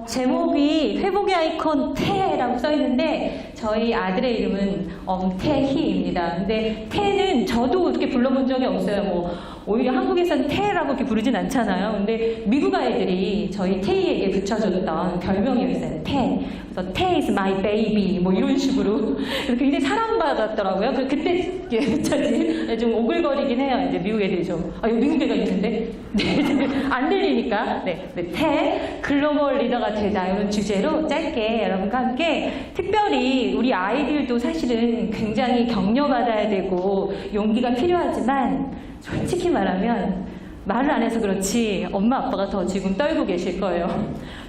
제목이 회복의 아이콘 태라고 써있는데 저희 아들의 이름은 엄태희입니다. 근데 태는 저도 그렇게 불러본 적이 없어요. 뭐 오히려 한국에서는 태라고 이렇게 부르진 않잖아요. 근데 미국 아이들이 저희 태희에게 붙여줬던 별명이었어요. 태. 그래서 태 is my baby 뭐 이런 식으로 굉장히 사랑받았더라고요. 그때 어쩌지 좀 오글거리긴 해요. 이제 미국 애들이 좀 여기 미국 애가 있는데 네, 안 들리니까 태 글로벌 리더가 되자 이런 주제로 짧게 여러분과 함께 특별히 우리 아이들도 사실은 굉장히 격려받아야 되고 용기가 필요하지만 솔직히 말하면 말을 안 해서 그렇지 엄마 아빠가 더 지금 떨고 계실 거예요.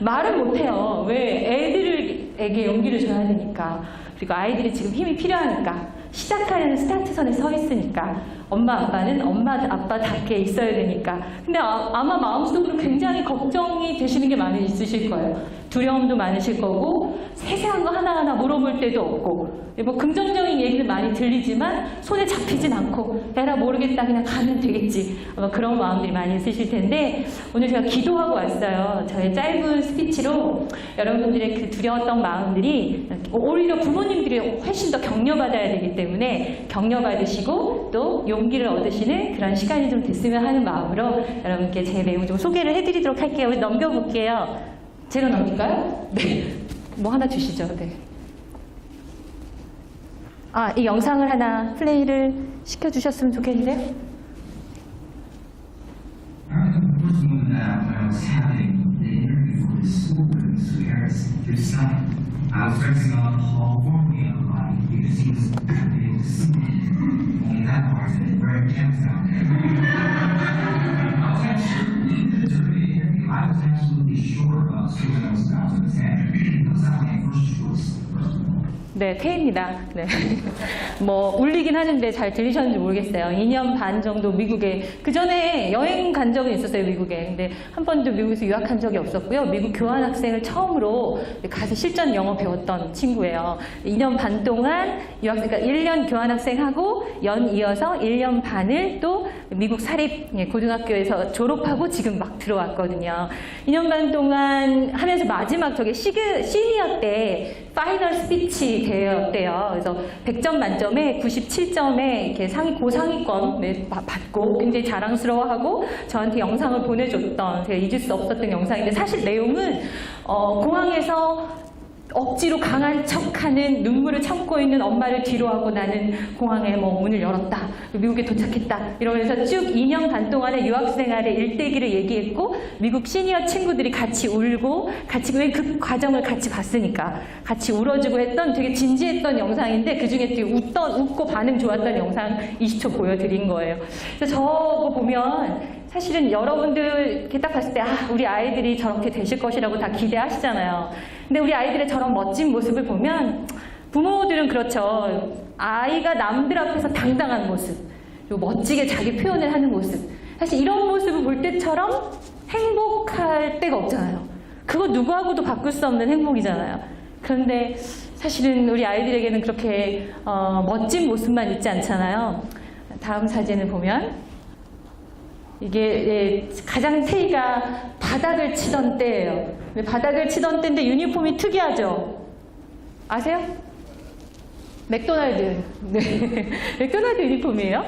말을 못해요. 왜? 애들에게 용기를 줘야 되니까. 그리고 아이들이 지금 힘이 필요하니까. 시작하려는 스타트선에 서 있으니까. 엄마 아빠는 엄마 아빠답게 있어야 되니까. 근데 아마 마음속으로 굉장히 걱정이 되시는 게 많이 있으실 거예요. 두려움도 많으실 거고 세세한 거 하나하나 물어볼 때도 없고 뭐 긍정적인 얘기는 많이 들리지만 손에 잡히진 않고 에라 모르겠다 그냥 가면 되겠지 아마 그런 마음들이 많이 있으실 텐데 오늘 제가 기도하고 왔어요. 저의 짧은 스피치로 여러분들의 그 두려웠던 마음들이 오히려 부모님들이 훨씬 더 격려받아야 되기 때문에 격려받으시고 또 용기를 얻으시는 그런 시간이 좀 됐으면 하는 마음으로 여러분께 제 내용 좀 소개를 해드리도록 할게요. 우리 넘겨볼게요. 제가 넘길까요? 네. 뭐 하나 주시죠. 네. 이 영상을 하나 플레이를 시켜주셨으면 좋겠는데요. First one when I was having the interview for the school with Mr. Harris, his son, I was dressing up Paul Formia because he was committed to singing. Only that part of it, very intense out there. I was actually, during the interview, I was absolutely sure about Susan 2010. Because that was my first choice, first of all. 네, 태희입니다. 네. 뭐 울리긴 하는데 잘 들리셨는지 모르겠어요. 2년 반 정도 미국에 그 전에 여행 간 적은 있었어요, 미국에. 근데 한 번도 미국에서 유학한 적이 없었고요. 미국 교환학생을 처음으로 가서 실전 영어 배웠던 친구예요. 2년 반 동안 그러니까 1년 교환학생하고 연 이어서 1년 반을 또 미국 사립 고등학교에서 졸업하고 지금 막 들어왔거든요. 2년 반 동안 하면서 마지막 저게 시니어 때 파이널 스피치 대회였대요. 그래서 100점 만점에 97점에 이렇게 고상위권 받고 굉장히 자랑스러워하고 저한테 영상을 보내줬던 제가 잊을 수 없었던 영상인데 사실 내용은 공항에서 억지로 강한 척하는 눈물을 참고 있는 엄마를 뒤로하고 나는 공항에 뭐 문을 열었다. 미국에 도착했다. 이러면서 쭉 2년 반 동안의 유학생활의 일대기를 얘기했고 미국 시니어 친구들이 같이 울고 같이 그 과정을 같이 봤으니까 같이 울어주고 했던 되게 진지했던 영상인데 그중에 되게 웃고 반응 좋았던 영상 20초 보여드린 거예요. 그래서 저거 보면 사실은 여러분들 이렇게 딱 봤을 때 우리 아이들이 저렇게 되실 것이라고 다 기대하시잖아요. 근데 우리 아이들의 저런 멋진 모습을 보면 부모들은 그렇죠. 아이가 남들 앞에서 당당한 모습, 그리고 멋지게 자기 표현을 하는 모습. 사실 이런 모습을 볼 때처럼 행복할 때가 없잖아요. 그거 누구하고도 바꿀 수 없는 행복이잖아요. 그런데 사실은 우리 아이들에게는 그렇게 멋진 모습만 있지 않잖아요. 다음 사진을 보면 이게 가장 태희가 바닥을 치던 때예요. 바닥을 치던 때인데 유니폼이 특이하죠? 아세요? 맥도날드. 네. 맥도날드 유니폼이에요.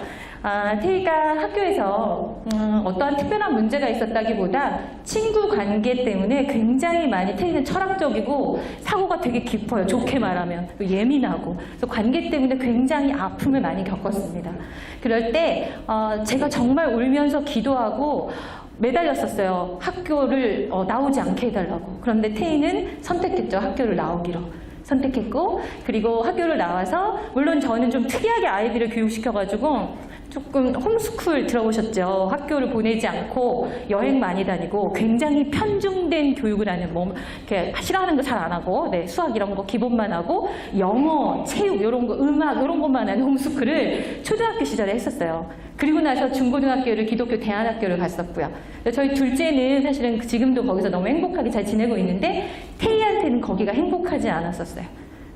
태희가 학교에서 어떠한 특별한 문제가 있었다기보다 친구 관계 때문에 굉장히 많이 태희는 철학적이고 사고가 되게 깊어요. 좋게 말하면. 예민하고. 그래서 관계 때문에 굉장히 아픔을 많이 겪었습니다. 그럴 때 제가 정말 울면서 기도하고 매달렸었어요. 학교를 나오지 않게 해달라고. 그런데 태희는 선택했죠. 학교를 나오기로. 선택했고 그리고 학교를 나와서 물론 저는 좀 특이하게 아이들을 교육시켜가지고 조금 홈스쿨 들어보셨죠? 학교를 보내지 않고 여행 많이 다니고 굉장히 편중된 교육을 하는 이렇게 싫어하는 거 잘 안 하고 수학 이런 거 기본만 하고 영어, 체육 이런 거 음악 이런 것만 하는 홈스쿨을 초등학교 시절에 했었어요. 그리고 나서 중고등학교를 기독교 대안학교를 갔었고요. 저희 둘째는 사실은 지금도 거기서 너무 행복하게 잘 지내고 있는데 태희한테는 거기가 행복하지 않았었어요.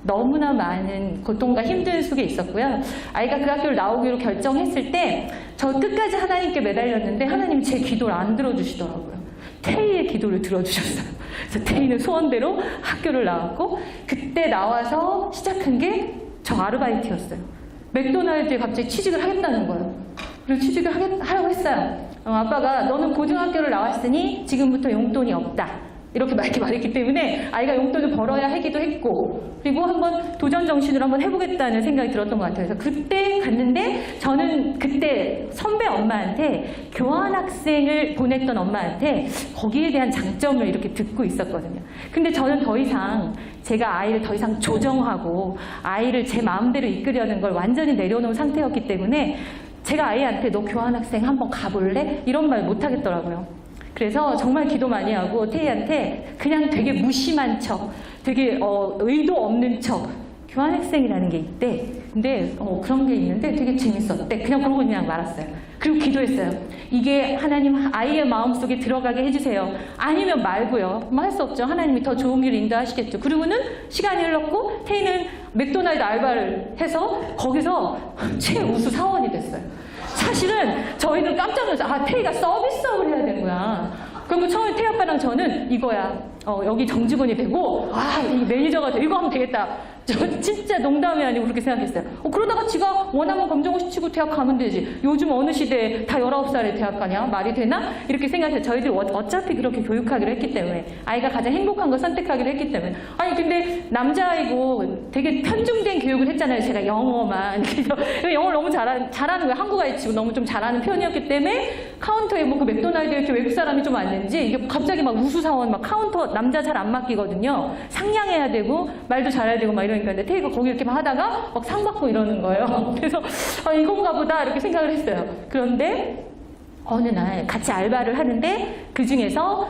너무나 많은 고통과 힘든 속에 있었고요. 아이가 그 학교를 나오기로 결정했을 때 저 끝까지 하나님께 매달렸는데 하나님이 제 기도를 안 들어주시더라고요. 태희의 기도를 들어주셨어요. 그래서 태희는 소원대로 학교를 나왔고, 그때 나와서 시작한 게 저 아르바이트였어요. 맥도날드에 갑자기 취직을 하겠다는 거예요. 그리고 취직을 하려고 했어요. 아빠가 너는 고등학교를 나왔으니 지금부터 용돈이 없다. 이렇게 말했기 때문에 아이가 용돈을 벌어야 하기도 했고, 그리고 한번 도전 정신으로 한번 해보겠다는 생각이 들었던 것 같아요. 그래서 그때 갔는데, 저는 그때 선배 엄마한테, 교환학생을 보냈던 엄마한테 거기에 대한 장점을 이렇게 듣고 있었거든요. 근데 저는 더 이상 제가 아이를 더 이상 조정하고 아이를 제 마음대로 이끌려는 걸 완전히 내려놓은 상태였기 때문에 제가 아이한테 너 교환학생 한번 가볼래? 이런 말 못 하겠더라고요. 그래서 정말 기도 많이 하고 태희한테 그냥 되게 무심한 척, 되게 의도 없는 척, 교환학생이라는 게 있대. 근데 그런 게 있는데 되게 재밌었대. 그러고 그냥 말았어요. 그리고 기도했어요. 이게 하나님 아이의 마음속에 들어가게 해주세요. 아니면 말고요. 뭐 할 수 없죠. 하나님이 더 좋은 길을 인도하시겠죠. 그리고는 시간이 흘렀고 태희는 맥도날드 알바를 해서 거기서 최우수 사원이 됐어요. 사실은 저희는 깜짝 놀랐어요. 아, 태희가 서비스업을 해야 되는구나. 그리고 처음에 태희 아빠랑 저는 이거야. 여기 정직원이 되고, 이 매니저가 되고, 이거 하면 되겠다. 저 진짜 농담이 아니고 그렇게 생각했어요. 그러다가 지가 원하면 검정고시 치고 대학 가면 되지. 요즘 어느 시대에 다 19살에 대학 가냐? 말이 되나? 이렇게 생각해서 저희들이 어차피 그렇게 교육하기로 했기 때문에, 아이가 가장 행복한 걸 선택하기로 했기 때문에. 아니 근데 남자아이고 되게 편중된 교육을 했잖아요. 제가 영어만. 그래서 영어를 너무 잘하는 거예요. 한국아이 치고 너무 좀 잘하는 편이었기 때문에 카운터에 그 맥도날드에 이렇게 외국 사람이 좀 왔는지 이게 갑자기 막 우수사원 막 카운터 남자 잘 안 맡기거든요. 상냥해야 되고 말도 잘해야 되고 막 이러니까. 근데 태희가 거기 이렇게 하다가 막 상 받고 이러는 거예요. 그래서 이건가 보다 이렇게 생각을 했어요. 그런데 어느 날 같이 알바를 하는데 그 중에서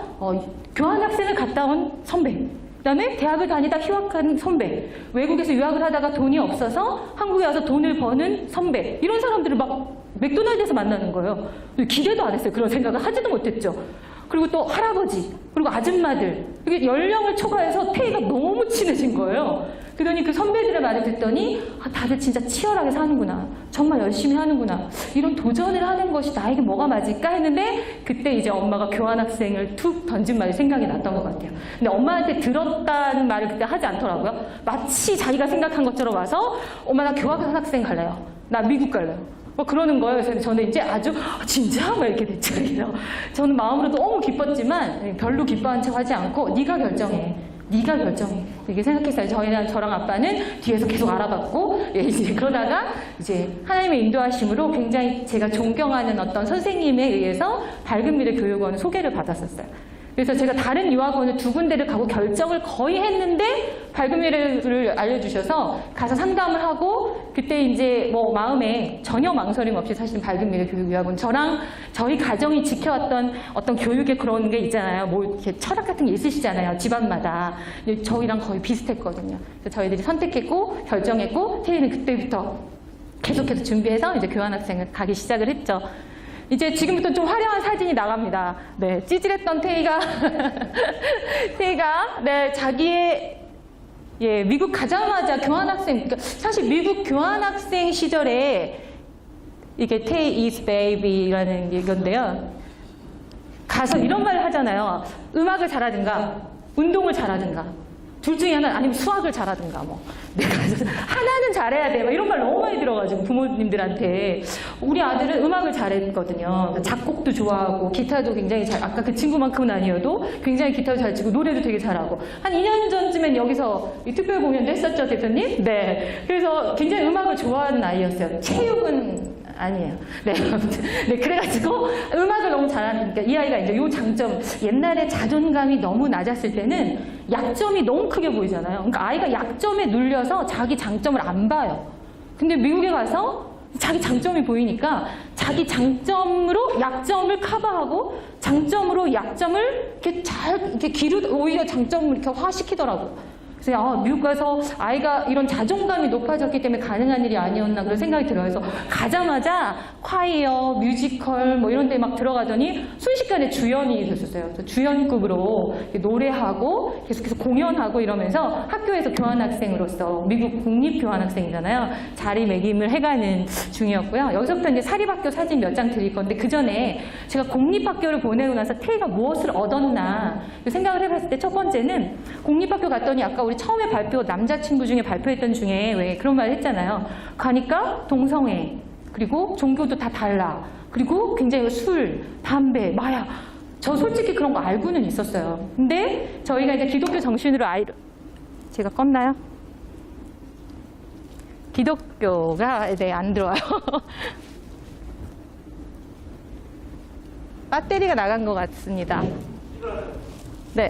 교환학생을 갔다 온 선배, 그다음에 대학을 다니다 휴학한 선배, 외국에서 유학을 하다가 돈이 없어서 한국에 와서 돈을 버는 선배, 이런 사람들을 막 맥도날드에서 만나는 거예요. 기대도 안 했어요. 그런 생각을 하지도 못했죠. 그리고 또 할아버지, 그리고 아줌마들, 이게 연령을 초과해서 태희가 너무 친해진 거예요. 그러니 그 선배들의 말을 듣더니 다들 진짜 치열하게 사는구나. 정말 열심히 하는구나. 이런 도전을 하는 것이 나에게 뭐가 맞을까 했는데 그때 이제 엄마가 교환학생을 툭 던진 말이 생각이 났던 것 같아요. 근데 엄마한테 들었다는 말을 그때 하지 않더라고요. 마치 자기가 생각한 것처럼 와서 엄마 나 교환학생 갈래요. 나 미국 갈래요. 그러는 거예요. 그래서 저는 이제 아주 진짜? 막 이렇게 됐죠. 저는 마음으로 너무 기뻤지만 별로 기뻐한 척 하지 않고 네가 결정해. 네가 결정해. 이렇게 생각했어요. 저랑 아빠는 뒤에서 계속 알아봤고, 이제 그러다가 이제 하나님의 인도하심으로 굉장히 제가 존경하는 어떤 선생님에 의해서 밝은 미래 교육원 소개를 받았었어요. 그래서 제가 다른 유학원을 2군데를 가고 결정을 거의 했는데 밝은 미래를 알려주셔서 가서 상담을 하고 그때 이제 마음에 전혀 망설임 없이 사실 밝은 미래 교육유학원 저랑 저희 가정이 지켜왔던 어떤 교육의 그런 게 있잖아요. 이렇게 철학 같은 게 있으시잖아요. 집안마다. 저희랑 거의 비슷했거든요. 그래서 저희들이 선택했고 결정했고 태희는 그때부터 계속해서 준비해서 이제 교환학생을 가기 시작을 했죠. 이제 지금부터 좀 화려한 사진이 나갑니다. 네, 찌질했던 태희가 네, 자기의 미국 가자마자 교환학생, 그러니까 사실 미국 교환학생 시절에 이게 태희 is baby라는 이건데요. 가서 이런 말을 하잖아요. 음악을 잘하든가 운동을 잘하든가 둘 중에 하나, 아니면 수학을 잘하든가 내가 하나는 잘해야 돼. 이런 말 너무 많이 들어가지고 부모님들한테. 우리 아들은 음악을 잘했거든요. 작곡도 좋아하고 기타도 굉장히 아까 그 친구만큼은 아니어도 굉장히 기타도 잘 치고 노래도 되게 잘하고. 한 2년 전쯤엔 여기서 특별 공연도 했었죠, 대표님? 네. 그래서 굉장히 음악을 좋아하는 아이였어요. 체육은 아니에요. 네, 아무튼. 네, 그래가지고 음악을 너무 잘하니까 이 아이가 이제 요 장점, 옛날에 자존감이 너무 낮았을 때는 약점이 너무 크게 보이잖아요. 그러니까 아이가 약점에 눌려서 자기 장점을 안 봐요. 근데 미국에 가서 자기 장점이 보이니까 자기 장점으로 약점을 커버하고 장점으로 약점을 이렇게 잘 이렇게 오히려 장점을 이렇게 화시키더라고요. 그래서 미국 가서 아이가 이런 자존감이 높아졌기 때문에 가능한 일이 아니었나 그런 생각이 들어요. 그래서 가자마자 콰이어, 뮤지컬 뭐 이런 데 막 들어가더니 순식간에 주연이 됐었어요. 그래서 주연급으로 노래하고 계속해서 공연하고 이러면서 학교에서 교환학생으로서 미국 국립교환학생이잖아요. 자리매김을 해가는 중이었고요. 여기서부터 이제 사립학교 사진 몇 장 드릴 건데 그 전에 제가 공립학교를 보내고 나서 태희가 무엇을 얻었나 생각을 해봤을 때 첫 번째는 공립학교 갔더니 아까 우리 처음에 남자친구 중에 발표했던 중에 왜 그런 말 했잖아요. 가니까 동성애, 그리고 종교도 다 달라, 그리고 굉장히 술, 담배, 마약. 저 솔직히 그런 거 알고는 있었어요. 근데 저희가 이제 기독교 정신으로 제가 껐나요? 기독교가 안 들어와요. 배터리가 나간 것 같습니다. 네.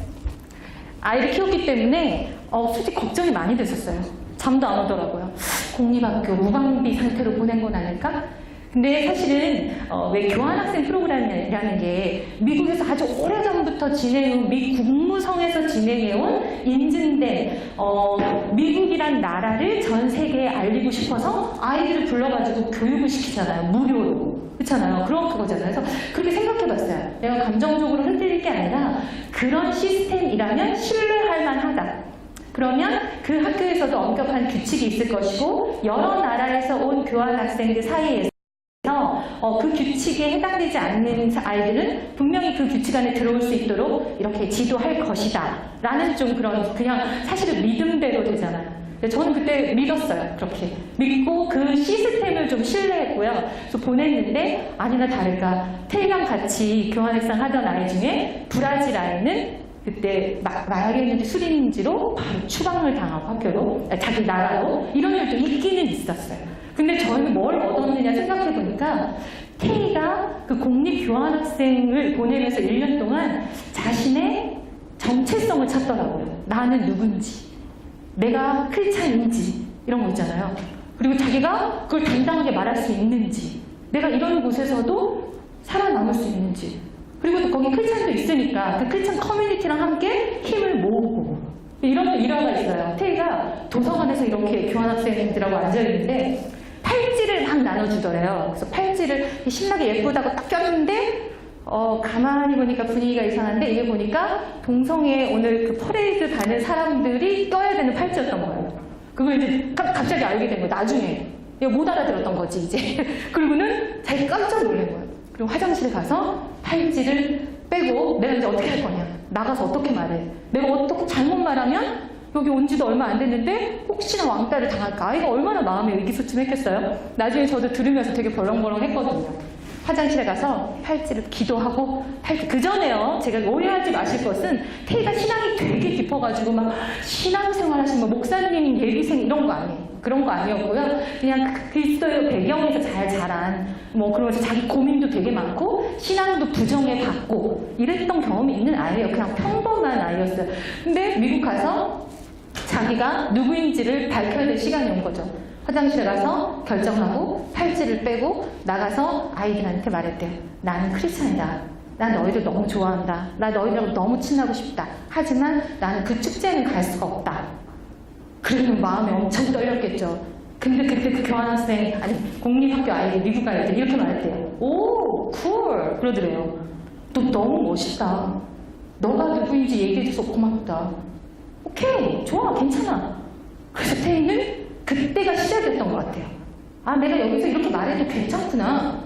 아이를 키웠기 때문에 솔직히 걱정이 많이 됐었어요. 잠도 안 오더라고요. 공립학교 무방비 상태로 보낸 건 아닐까? 근데 사실은 왜 교환학생 프로그램이라는 게 미국에서 아주 오래전부터 진행해온, 미 국무성에서 진행해온 인증된 미국이란 나라를 전 세계에 알리고 싶어서 아이들을 불러가지고 교육을 시키잖아요. 무료로. 그렇잖아요. 그런 그거잖아요. 그래서 그렇게 생각해봤어요. 내가 감정적으로 흔들릴 게 아니라 그런 시스템이라면 신뢰할 만하다. 그러면 그 학교에서도 엄격한 규칙이 있을 것이고 여러 나라에서 온 교환학생들 사이에서 그 규칙에 해당되지 않는 아이들은 분명히 그 규칙 안에 들어올 수 있도록 이렇게 지도할 것이다 라는 좀 그냥 사실은 믿음대로 되잖아요. 저는 그때 믿었어요. 그렇게 믿고 그 시스템을 좀 신뢰했고요. 그래서 보냈는데 아니나 다를까 태희랑 같이 교환학생 하던 아이 중에 브라질 아이는 그때 마약이었는지 술인지로 바로 추방을 당하고 학교로, 자기 나라로, 이런 일도 있기는 있었어요. 근데 저희는 뭘 얻었느냐 생각해보니까 태희가 그 공립교환학생을 보내면서 1년 동안 자신의 정체성을 찾더라고요. 나는 누군지, 내가 크리스찬인지 이런 거 있잖아요. 그리고 자기가 그걸 당당하게 말할 수 있는지, 내가 이런 곳에서도 살아남을 수 있는지, 그리고 또 거기 크리스찬도 있으니까 그 크리스찬 커뮤니티랑 함께 힘을 모으고 이런 일화가 있어요. 태희가 도서관에서 이렇게 교환학생들하고 앉아있는데 팔찌를 막 나눠주더래요. 그래서 팔찌를 신나게 예쁘다고 딱 꼈는데 가만히 보니까 분위기가 이상한데 이게 보니까 동성애 오늘 그 퍼레이드 가는 사람들이 껴야 되는 팔찌였던 거예요. 그걸 이제 갑자기 알게 된 거예요. 나중에. 못 알아들었던 거지 이제. 그리고는 자기 깜짝 놀란 거예요. 그리고 화장실에 가서 팔찌를 빼고 내가 이제 어떻게 할 거냐. 나가서 어떻게 말해. 내가 어떻게 잘못 말하면 여기 온 지도 얼마 안 됐는데 혹시나 왕따를 당할까. 아이가 얼마나 마음이 의기소침했겠어요. 나중에 저도 들으면서 되게 벌렁벌렁 했거든요. 화장실에 가서 팔찌를 기도하고 그 전에요. 제가 오해하지 마실 것은 태희가 신앙이 되게 깊어가지고 막 신앙생활 하시는 목사님, 예비생 이런 거 아니에요. 그런 거 아니었고요. 그냥 그리스도의 배경에서 잘 자란 그러면서 자기 고민도 되게 많고 신앙도 부정해 받고 이랬던 경험이 있는 아이예요. 그냥 평범한 아이였어요. 근데 미국 가서 자기가 누구인지를 밝혀야 될 시간이 온 거죠. 화장실에 가서 결정하고 팔찌를 빼고 나가서 아이들한테 말했대요. 나는 크리스찬이다. 난 너희들 너무 좋아한다. 나 너희들하고 너무 친하고 싶다. 하지만 나는 그 축제는 갈 수가 없다. 그러면 마음이 엄청 떨렸겠죠. 근데 그때 그 교환학생, 공립학교 아이들, 미국 아이들 이렇게 말했대요. 오, 쿨! 그러더래요. 너 너무 멋있다. 너가 누구인지 얘기해줘서 고맙다. 오케이, 좋아, 괜찮아. 그래서 태희는 그때가 시작이었던 것 같아요. 내가 여기서 이렇게 말해도 괜찮구나.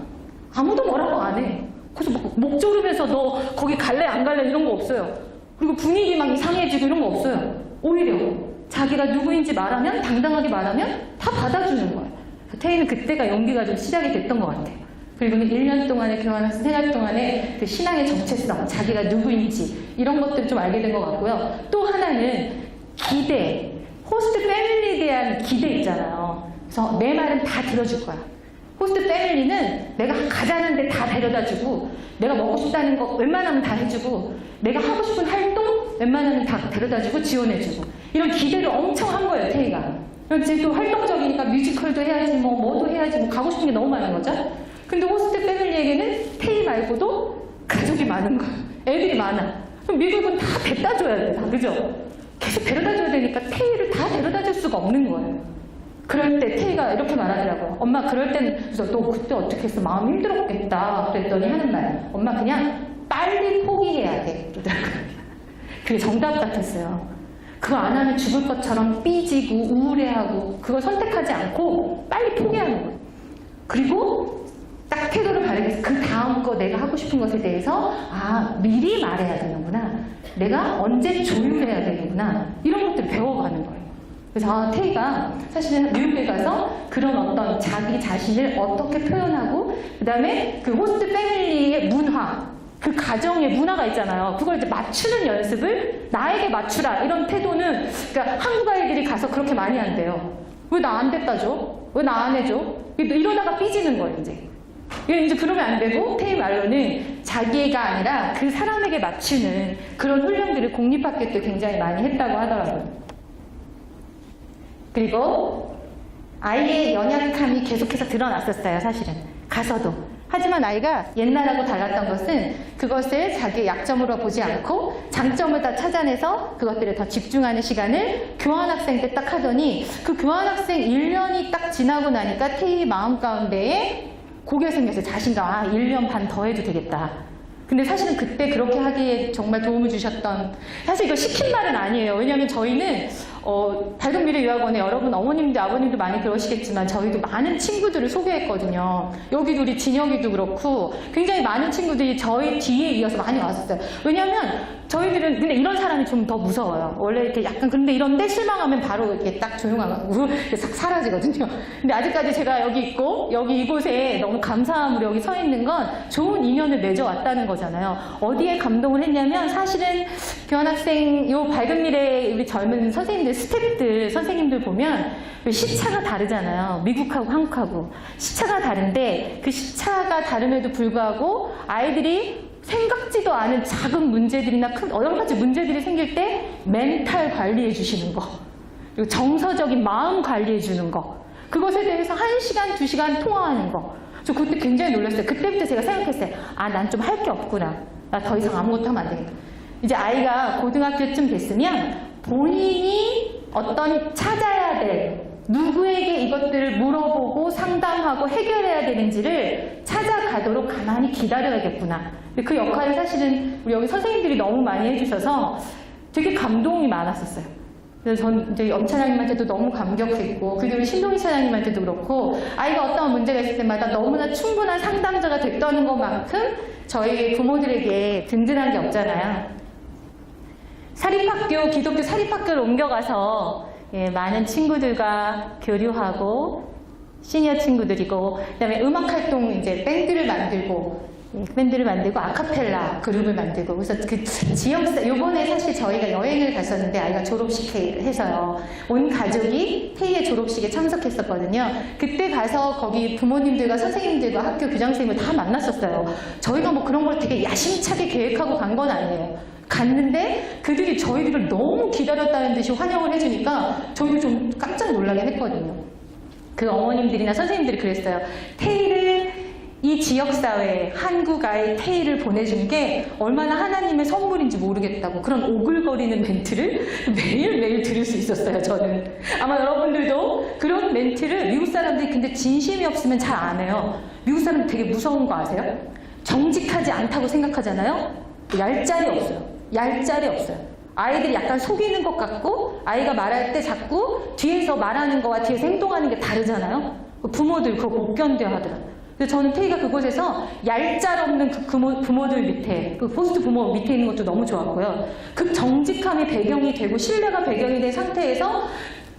아무도 뭐라고 안 해. 그래서 목 조르면서 너 거기 갈래 안 갈래 이런 거 없어요. 그리고 분위기 막 이상해지고 이런 거 없어요. 오히려 자기가 누구인지 말하면, 당당하게 말하면 다 받아주는 거예요. 태희는 그때가 용기가 좀 시작이 됐던 것 같아요. 그리고는 1년 동안의 교환학생 생활 동안에 그 신앙의 정체성, 자기가 누구인지 이런 것들을 좀 알게 된 것 같고요. 또 하나는 기대, 호스트 패밀리에 대한 기대 있잖아요. 그래서 내 말은 다 들어줄 거야. 호스트 패밀리는 내가 가자는데 다 데려다주고, 내가 먹고 싶다는 거 웬만하면 다 해주고, 내가 하고 싶은 활동 웬만하면 다 데려다주고 지원해주고, 이런 기대를 엄청 한 거예요, 태희가. 이제 또 활동적이니까 뮤지컬도 해야지, 뭐도 해야지, 가고 싶은 게 너무 많은 거죠. 근데 호스트 패밀리에게는 태희 말고도 가족이 많은 거예요. 애들이 많아. 그럼 미국은 다 뱉다 줘야 돼, 다. 그죠? 계속 데려다 줘야 되니까 태희를 다 데려다 줄 수가 없는 거예요. 그럴 때 태희가 이렇게 말하더라고요. 엄마 그럴 땐 그래서 너 그때 어떻게 했어? 마음 힘들었겠다. 그랬더니 하는 말. 엄마 그냥 빨리 포기해야 돼. 그러더라고요. 그게 정답 같았어요. 그거 안 하면 죽을 것처럼 삐지고 우울해하고 그걸 선택하지 않고 빨리 포기하는 거예요. 그리고 딱 태도를 바르게 그 다음 거 내가 하고 싶은 것에 대해서 미리 말해야 되는구나. 내가 언제 조율해야 되는구나. 이런 것들을 배워가는 거예요. 그래서 태희가 사실은 미국에 가서 그런 어떤 자기 자신을 어떻게 표현하고 그 다음에 그 호스트 패밀리의 문화 그 가정의 문화가 있잖아요. 그걸 이제 맞추는 연습을 나에게 맞추라 이런 태도는 그러니까 한국 아이들이 가서 그렇게 많이 한대요. 왜 나 안 됐다 줘? 왜 나 안 해줘? 이러다가 삐지는 거예요 이제. 이제 그러면 안 되고 태희 말로는 자기가 아니라 그 사람에게 맞추는 그런 훈련들을 공립학교 때 굉장히 많이 했다고 하더라고요. 그리고 아이의 연약함이 계속해서 드러났었어요. 사실은 가서도. 하지만 아이가 옛날하고 달랐던 것은 그것을 자기의 약점으로 보지 않고 장점을 다 찾아내서 그것들에 더 집중하는 시간을 교환학생 때 딱 하더니 그 교환학생 1년이 딱 지나고 나니까 태희 마음 가운데에 고개 생겼어요. 자신감. 1년 반 더 해도 되겠다. 근데 사실은 그때 그렇게 하기에 정말 도움을 주셨던 사실 이거 시킨 말은 아니에요. 왜냐하면 저희는 밝은 미래 유학원에 여러분 어머님도 아버님도 많이 그러시겠지만 저희도 많은 친구들을 소개했거든요. 여기도 우리 진혁이도 그렇고 굉장히 많은 친구들이 저희 뒤에 이어서 많이 왔었어요. 왜냐하면 저희들은 근데 이런 사람이 좀 더 무서워요. 원래 이렇게 약간 근데 이런데 실망하면 바로 이렇게 딱 조용하고 싹 사라지거든요. 근데 아직까지 제가 여기 있고 여기 이곳에 너무 감사함으로 여기 서 있는 건 좋은 인연을 맺어왔다는 거잖아요. 어디에 감동을 했냐면 사실은 교환학생 요 밝은 미래 우리 젊은 선생님들 스태프들 선생님들 보면 시차가 다르잖아요. 미국하고 한국하고 시차가 다른데 그 시차가 다름에도 불구하고 아이들이 생각지도 않은 작은 문제들이나 큰 여러 가지 문제들이 생길 때 멘탈 관리해 주시는 거 그리고 정서적인 마음 관리해 주는 거 그것에 대해서 1시간, 2시간 통화하는 거 저 그때 굉장히 놀랐어요. 그때부터 제가 생각했어요. 난 좀 할 게 없구나. 나 더 이상 아무것도 하면 안 되겠다. 이제 아이가 고등학교쯤 됐으면 본인이 어떤 찾아야 될 누구에게 이것들을 물어보고 상담하고 해결해야 되는지를 찾아가도록 가만히 기다려야겠구나. 그 역할을 사실은 우리 여기 선생님들이 너무 많이 해주셔서 되게 감동이 많았었어요. 그래서 전 이제 엄 차장님한테도 너무 감격했고, 그리고 신동희 차장님한테도 그렇고, 아이가 어떤 문제가 있을 때마다 너무나 충분한 상담자가 됐다는 것만큼 저희 부모들에게 든든한 게 없잖아요. 사립학교, 기독교 사립학교를 옮겨가서 많은 친구들과 교류하고, 시니어 친구들이고, 그 다음에 음악활동 이제 밴드를 만들고 아카펠라 그룹을 만들고 그래서 그 지역사 요번에 사실 저희가 여행을 갔었는데 아이가 졸업식 해서요 온 가족이 태희의 졸업식에 참석했었거든요. 그때 가서 거기 부모님들과 선생님들과 학교 교장선생님을 다 만났었어요. 저희가 뭐 그런 걸 되게 야심차게 계획하고 간 건 아니에요. 갔는데 그들이 저희들을 너무 기다렸다는 듯이 환영을 해주니까 저희도 좀 깜짝 놀라긴 했거든요. 그 어머님들이나 선생님들이 그랬어요. 태희를 이 지역사회에 한국 아이 태희를 보내준 게 얼마나 하나님의 선물인지 모르겠다고 그런 오글거리는 멘트를 매일매일 들을 수 있었어요. 저는 아마 여러분들도 그런 멘트를 미국 사람들이 근데 진심이 없으면 잘 안 해요. 미국 사람 되게 무서운 거 아세요? 정직하지 않다고 생각하잖아요. 얄짤이 없어요. 얄짤이 없어요. 아이들이 약간 속이는 것 같고 아이가 말할 때 자꾸 뒤에서 말하는 거와 뒤에서 행동하는 게 다르잖아요. 부모들 그거 못 견뎌 하더라고요. 근데 저는 태희가 그곳에서 얄짤 없는 그 부모들 밑에, 그 포스트 부모 밑에 있는 것도 너무 좋았고요. 그 정직함이 배경이 되고 신뢰가 배경이 된 상태에서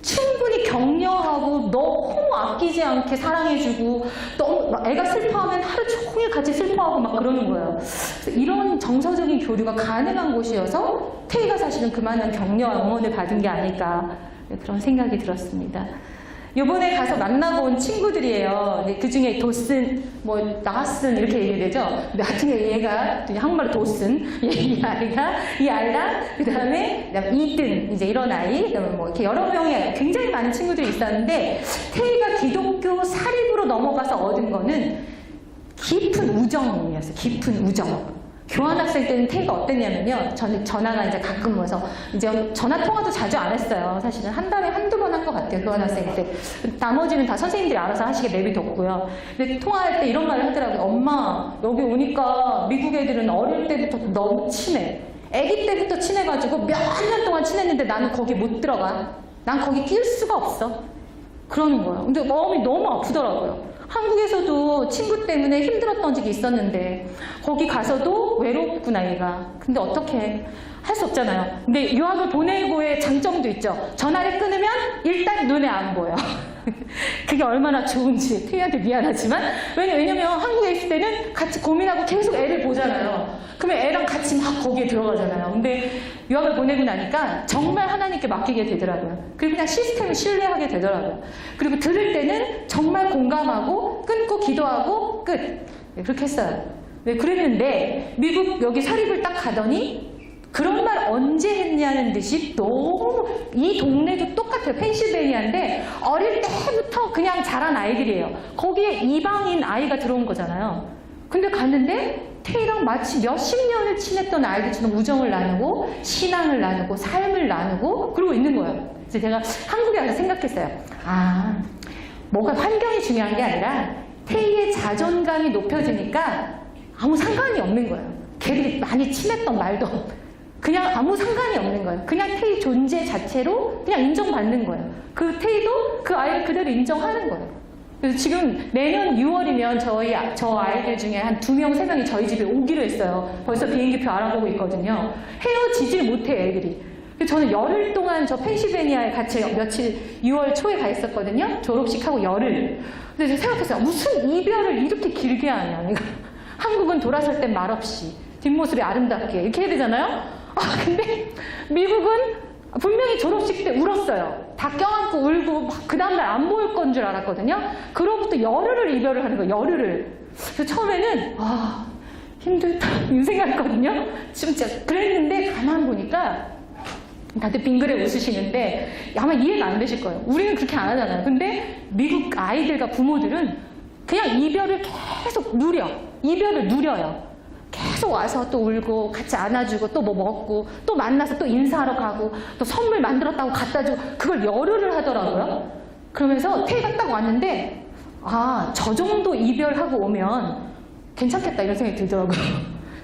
충분히 격려하고 너무 아끼지 않게 사랑해주고 너무 애가 슬퍼하면 하루 종일 같이 슬퍼하고 막 그러는 거예요. 그래서 이런 정서적인 교류가 가능한 곳이어서 태희가 사실은 그만한 격려와 응원을 받은 게 아닐까 그런 생각이 들었습니다. 요번에 가서 만나본 친구들이에요. 그 중에 도슨, 나슨 이렇게 얘기되죠. 근데 하여튼 얘가 한국말로 도슨, 이 아이랑 그 다음에 이든 이제 이런 아이, 그다음에 이렇게 여러 명의 굉장히 많은 친구들이 있었는데 태희가 기독교 사립으로 넘어가서 얻은 거는 깊은 우정이었어요. 깊은 우정. 교환학생 때는 태희가 어땠냐면요. 저는 전화가 이제 가끔 와서, 이제 전화 통화도 자주 안 했어요. 사실은 한 달에 한두 번 한 것 같아요. 교환학생 때. 나머지는 다 선생님들이 알아서 하시게 내비뒀고요. 근데 통화할 때 이런 말을 하더라고요. 엄마, 여기 오니까 미국 애들은 어릴 때부터 너무 친해. 아기 때부터 친해가지고 몇 년 동안 친했는데 나는 거기 못 들어가. 난 거기 낄 수가 없어. 그러는 거예요. 근데 마음이 너무 아프더라고요. 한국에서도 친구 때문에 힘들었던 적이 있었는데 거기 가서도 외롭구나 얘가. 근데 어떻게 할 수 없잖아요. 근데 유학을 보내고의 장점도 있죠. 전화를 끊으면 일단 눈에 안 보여. 그게 얼마나 좋은지 태희한테 미안하지만 왜냐면 한국에 있을 때는 같이 고민하고 계속 애를 보잖아요. 그러면 애랑 같이 막 거기에 들어가잖아요. 근데 유학을 보내고 나니까 정말 하나님께 맡기게 되더라고요. 그리고 그냥 시스템을 신뢰하게 되더라고요. 그리고 들을 때는 정말 공감하고 끊고 기도하고 끝. 네, 그렇게 했어요. 네, 그랬는데 미국 여기 사립을 딱 가더니 그런 말 언제 했냐는 듯이 너무 이 동네도 똑같아요. 펜실베니아인데 어릴 때부터 그냥 자란 아이들이에요. 거기에 이방인 아이가 들어온 거잖아요. 근데 갔는데 태희랑 마치 몇십 년을 친했던 아이들처럼 우정을 나누고 신앙을 나누고 삶을 나누고 그러고 있는 거예요. 그래서 제가 한국에 와서 생각했어요. 아, 뭐가 환경이 중요한 게 아니라 태희의 자존감이 높여지니까 아무 상관이 없는 거예요. 걔들이 많이 친했던 말도 그냥 아무 상관이 없는 거예요. 그냥 태희 존재 자체로 그냥 인정받는 거예요. 그 태희도 그 아이를 그대로 인정하는 거예요. 그래서 지금 내년 6월이면 저 아이들 중에 한 2명, 3명이 저희 집에 오기로 했어요. 벌써 비행기표 알아보고 있거든요. 헤어지질 못해, 애들이. 그래서 저는 열흘 동안 저 펜실베니아에 같이 며칠 6월 초에 가 있었거든요. 졸업식하고 열흘. 근데 제가 생각했어요. 무슨 이별을 이렇게 길게 하냐. 내가. 한국은 돌아설 땐 말없이 뒷모습이 아름답게 이렇게 해야 되잖아요. 근데 미국은 분명히 졸업식 때 울었어요. 다 껴안고 울고 막 그 다음날 안 보일 건 줄 알았거든요. 그로부터 열흘을 이별을 하는 거예요. 열흘을. 그래서 처음에는 힘들다 이 생각했거든요. 진짜 그랬는데 가만 보니까 다들 빙그레 웃으시는데 아마 이해가 안 되실 거예요. 우리는 그렇게 안 하잖아요. 근데 미국 아이들과 부모들은 그냥 이별을 계속 누려. 이별을 누려요. 계속 와서 또 울고 같이 안아주고 또 뭐 먹고 또 만나서 또 인사하러 가고 또 선물 만들었다고 갖다 주고 그걸 열흘을 하더라고요. 그러면서 태희가 딱 왔는데 저 정도 이별하고 오면 괜찮겠다 이런 생각이 들더라고요.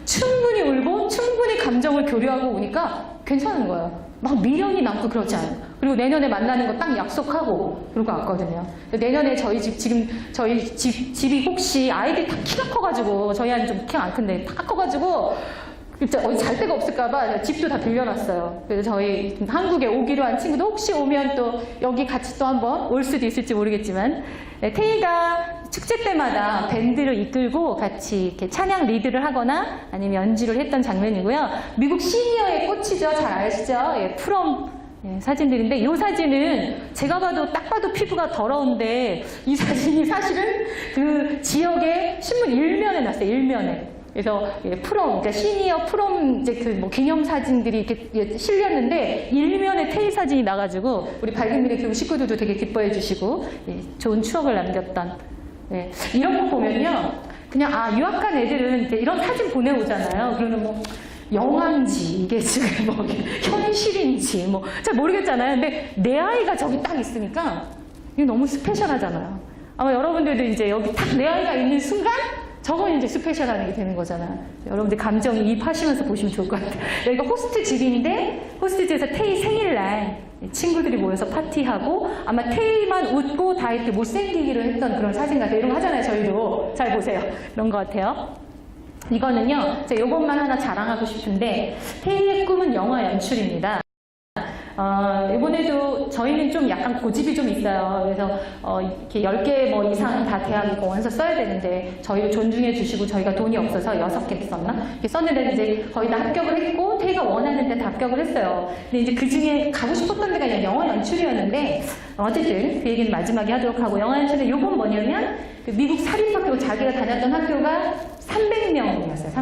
충분히 울고 충분히 감정을 교류하고 오니까 괜찮은 거예요. 막 미련이 남고 그렇지 않아요. 그리고 내년에 만나는 거 딱 약속하고 그러고 왔거든요. 내년에 저희 집 지금 저희 집이 혹시 아이들이 다 키가 커가지고 저희 아이는 좀 키가 안 큰데 다 커가지고 어디 잘 데가 없을까봐 집도 다 빌려놨어요. 그래서 저희 한국에 오기로 한 친구도 혹시 오면 또 여기 같이 또 한번 올 수도 있을지 모르겠지만 태희가 축제 때마다 밴드를 이끌고 같이 이렇게 찬양 리드를 하거나 아니면 연주를 했던 장면이고요. 미국 시니어의 꽃이죠. 잘 아시죠? 프롬 사진들인데 이 사진은 제가 봐도 딱 봐도 피부가 더러운데 이 사진이 사실은 그 지역의 신문 일면에 났어요. 일면에. 그래서 프롬, 그러니까 시니어 프롬 이제 그 뭐 기념 사진들이 이렇게 실렸는데 일면에 태희 사진이 나가지고 우리 밝은 미래 교육 식구들도 되게 기뻐해 주시고 좋은 추억을 남겼던 이런 거 보면요, 그냥 유학 간 애들은 이제 이런 사진 보내오잖아요. 그러면 뭐 영화인지 이게 지금 뭐 현실인지 뭐 잘 모르겠잖아요. 근데 내 아이가 저기 딱 있으니까 이게 너무 스페셜하잖아요. 아마 여러분들도 이제 여기 딱 내 아이가 있는 순간 저건 이제 스페셜한 게 되는 거잖아요. 여러분들 감정이입하시면서 보시면 좋을 것 같아요. 여기가 호스트 집인데 호스트 집에서 태희 생일날 친구들이 모여서 파티하고 아마 태희만 웃고 다 이렇게 못생기기로 했던 그런 사진 같아요. 이런 거 하잖아요. 저희도. 잘 보세요. 이런 거 같아요. 이거는요, 제가 이것만 하나 자랑하고 싶은데 태희의 꿈은 영화 연출입니다. 이번에도 저희는 좀 약간 고집이 좀 있어요. 그래서 이렇게 10개 뭐 이상 다 대학이고 원서 써야 되는데 저희를 존중해 주시고 저희가 돈이 없어서 6개 썼나? 이렇게 썼는데 이제 거의 다 합격을 했고 태희가 원하는 데 다 합격을 했어요. 근데 이제 그 중에 가고 싶었던 데가 그냥 영화 연출이었는데 어쨌든 그 얘기는 마지막에 하도록 하고 영화 연출은 요건 뭐냐면 그 미국 사립학교 자기가 다녔던 학교가 300명이었어요.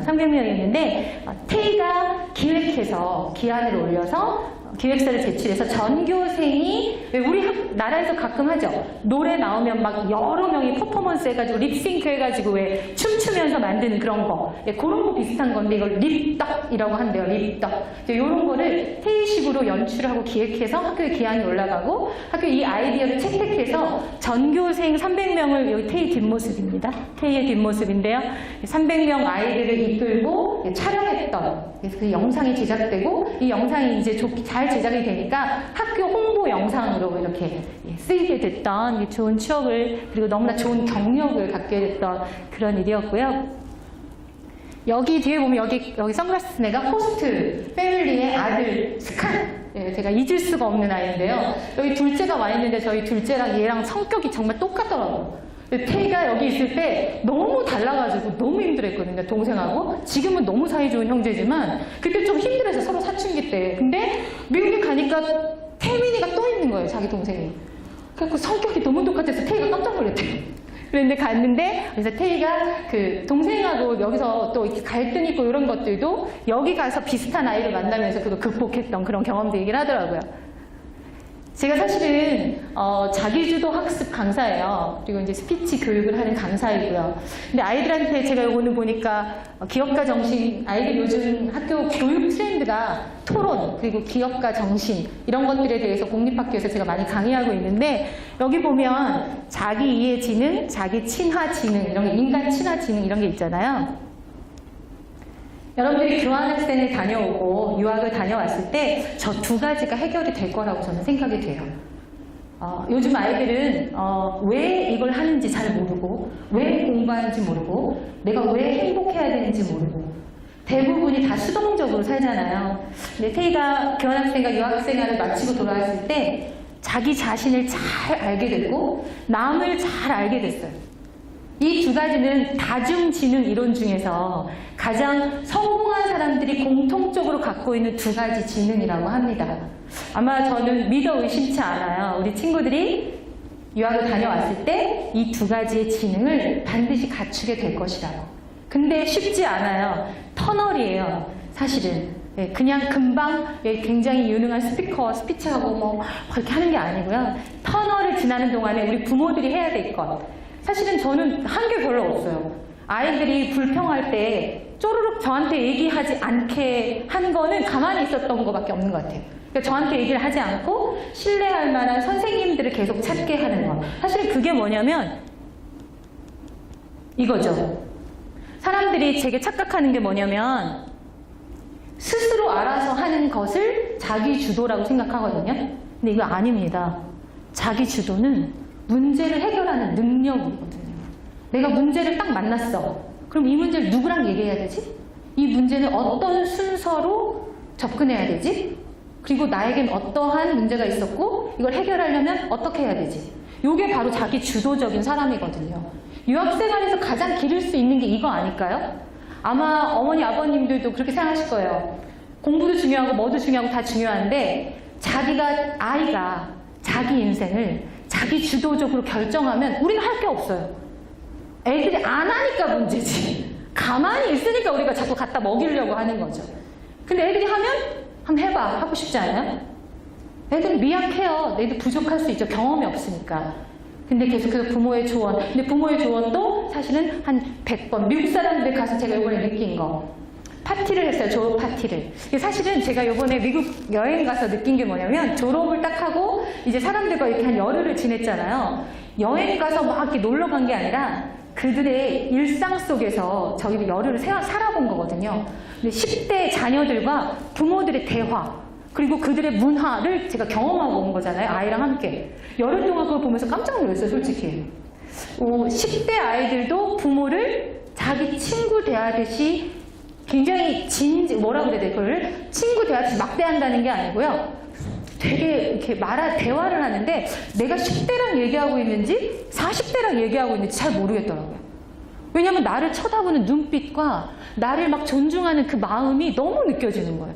300명이었는데 태희가 기획해서 기한을 올려서 기획서를 제출해서 전교생이 왜 우리 나라에서 가끔 하죠. 노래 나오면 막 여러 명이 퍼포먼스 해가지고 립싱크 해가지고 왜 춤추면서 만드는 그런 거. 예, 그런 거 비슷한 건데 이걸 립덕이라고 한대요. 립덕. 이런 거를 테이식으로 연출하고 기획해서 학교에 기한이 올라가고 학교 이 아이디어를 채택해서 전교생 300명을 여기 테이 뒷모습입니다. 테이의 뒷모습인데요. 300명 아이들을 이끌고 촬영했던 그래서 그 영상이 제작되고 이 영상이 이제 잘 제작이 되니까 학교 홍보 영상으로 이렇게 쓰이게 됐던 좋은 추억을 그리고 너무나 좋은 경력을 갖게 됐던 그런 일이었고요. 여기 뒤에 보면 여기 선글라스 애가 호스트 패밀리의 아들 스칸. 예, 제가 잊을 수가 없는 아이인데요. 여기 둘째가 와 있는데 저희 둘째랑 얘랑 성격이 정말 똑같더라고요. 태희가 여기 있을 때 너무 달라가지고 너무 힘들었거든요. 동생하고. 지금은 너무 사이 좋은 형제지만 그때 좀 힘들어서 서로 사춘기 때. 근데 미국에 가니까 태민이가 또 있는 거예요. 자기 동생이. 그래서 성격이 너무 똑같아서 태희가 깜짝 놀랐대요. 그런데 갔는데 그래서 태희가 그 동생하고 여기서 또 이렇게 갈등 있고 이런 것들도 여기 가서 비슷한 아이를 만나면서 그거 극복했던 그런 경험도 얘기를 하더라고요. 제가 사실은 자기주도 학습 강사예요. 그리고 이제 스피치 교육을 하는 강사이고요. 근데 아이들한테 제가 요거는 보니까 기업가 정신, 아이들 요즘 학교 교육 트렌드가 토론 그리고 기업가 정신 이런 것들에 대해서 공립학교에서 제가 많이 강의하고 있는데 여기 보면 자기 이해 지능, 자기 친화 지능 이런 게 인간 친화 지능 이런 게 있잖아요. 여러분들이 교환학생을 다녀오고 유학을 다녀왔을 때 저 두 가지가 해결이 될 거라고 저는 생각이 돼요. 요즘 아이들은 왜 이걸 하는지 잘 모르고 왜 공부하는지 모르고 내가 왜 행복해야 되는지 모르고 대부분이 다 수동적으로 살잖아요. 근데 태희가 교환학생과 유학생활을 마치고 돌아왔을 때 자기 자신을 잘 알게 됐고 남을 잘 알게 됐어요. 이 두 가지는 다중지능 이론 중에서 가장 성공한 사람들이 공통적으로 갖고 있는 두 가지 지능이라고 합니다. 아마 저는 믿어 의심치 않아요. 우리 친구들이 유학을 다녀왔을 때 이 두 가지의 지능을 반드시 갖추게 될 것이라고. 근데 쉽지 않아요. 터널이에요. 사실은. 그냥 금방 굉장히 유능한 스피치하고 뭐 그렇게 하는 게 아니고요. 터널을 지나는 동안에 우리 부모들이 해야 될 것. 사실은 저는 한 게 별로 없어요. 아이들이 불평할 때 쪼르륵 저한테 얘기하지 않게 한 거는 가만히 있었던 것밖에 없는 것 같아요. 그러니까 저한테 얘기를 하지 않고 신뢰할 만한 선생님들을 계속 찾게 하는 거. 사실 그게 뭐냐면 이거죠. 사람들이 제게 착각하는 게 뭐냐면 스스로 알아서 하는 것을 자기 주도라고 생각하거든요. 근데 이거 아닙니다. 자기 주도는 문제를 해결하는 능력이거든요. 내가 문제를 딱 만났어. 그럼 이 문제를 누구랑 얘기해야 되지? 이 문제는 어떤 순서로 접근해야 되지? 그리고 나에겐 어떠한 문제가 있었고 이걸 해결하려면 어떻게 해야 되지? 이게 바로 자기 주도적인 사람이거든요. 유학생활에서 가장 기를 수 있는 게 이거 아닐까요? 아마 어머니 아버님들도 그렇게 생각하실 거예요. 공부도 중요하고 뭐도 중요하고 다 중요한데 아이가 자기 인생을 자기 주도적으로 결정하면 우리가 할 게 없어요. 애들이 안 하니까 문제지. 가만히 있으니까 우리가 자꾸 갖다 먹이려고 하는 거죠. 근데 애들이 하면 한번 해봐. 하고 싶지 않아요? 애들은 미약해요. 애들 부족할 수 있죠. 경험이 없으니까. 근데 계속해서 부모의 조언. 근데 부모의 조언도 사실은 한 100번. 미국 사람들 가서 제가 이번에 느낀 거. 파티를 했어요. 졸업 파티를. 사실은 제가 이번에 미국 여행 가서 느낀 게 뭐냐면 졸업을 딱 하고 이제 사람들과 이렇게 한 열흘을 지냈잖아요. 여행 가서 막 이렇게 놀러 간 게 아니라 그들의 일상 속에서 저희도 열흘을 살아본 거거든요. 근데 10대 자녀들과 부모들의 대화 그리고 그들의 문화를 제가 경험하고 온 거잖아요. 아이랑 함께. 열흘 동안 그걸 보면서 깜짝 놀랐어요. 솔직히. 10대 아이들도 부모를 자기 친구 대하듯이 굉장히 뭐라고 그래야 돼? 그걸 친구 대하듯이 막대한다는 게 아니고요. 되게 이렇게 대화를 하는데 내가 10대랑 얘기하고 있는지 40대랑 얘기하고 있는지 잘 모르겠더라고요. 왜냐하면 나를 쳐다보는 눈빛과 나를 막 존중하는 그 마음이 너무 느껴지는 거예요.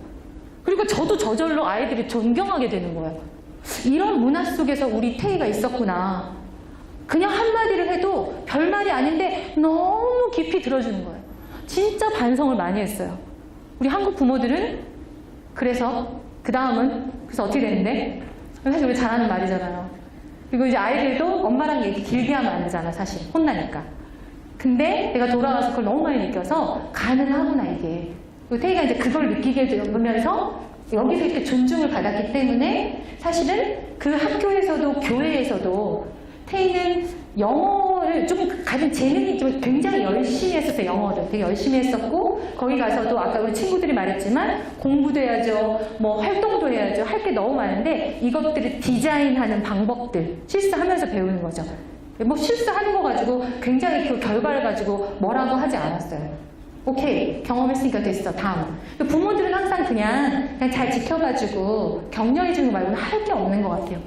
그리고 저도 저절로 아이들이 존경하게 되는 거예요. 이런 문화 속에서 우리 태희가 있었구나. 그냥 한마디를 해도 별말이 아닌데 너무 깊이 들어주는 거예요. 진짜 반성을 많이 했어요. 우리 한국 부모들은 그래서 그 다음은? 그래서 어떻게 됐는데? 사실 우리 잘하는 말이잖아요. 그리고 이제 아이들도 엄마랑 얘기 길게 하면 안 되잖아, 사실. 혼나니까. 근데 내가 돌아가서 그걸 너무 많이 느껴서 가능하구나, 이게. 그리고 태희가 이제 그걸 느끼게 되면서 여기서 이렇게 존중을 받았기 때문에 사실은 그 학교에서도 교회에서도 태희는 영어를 좀 가진 재능이 좀 굉장히 열심히 했었어요. 영어를 되게 열심히 했었고 거기 가서도 아까 우리 친구들이 말했지만 공부도 해야죠, 뭐 활동도 해야죠, 할 게 너무 많은데 이것들을 디자인하는 방법들 실수하면서 배우는 거죠. 뭐 실수하는 거 가지고 굉장히 그 결과를 가지고 뭐라고 하지 않았어요. 오케이, 경험했으니까 됐어, 다음. 부모들은 항상 그냥 잘 지켜봐주고 격려해주는 거 말고는 할 게 없는 것 같아요.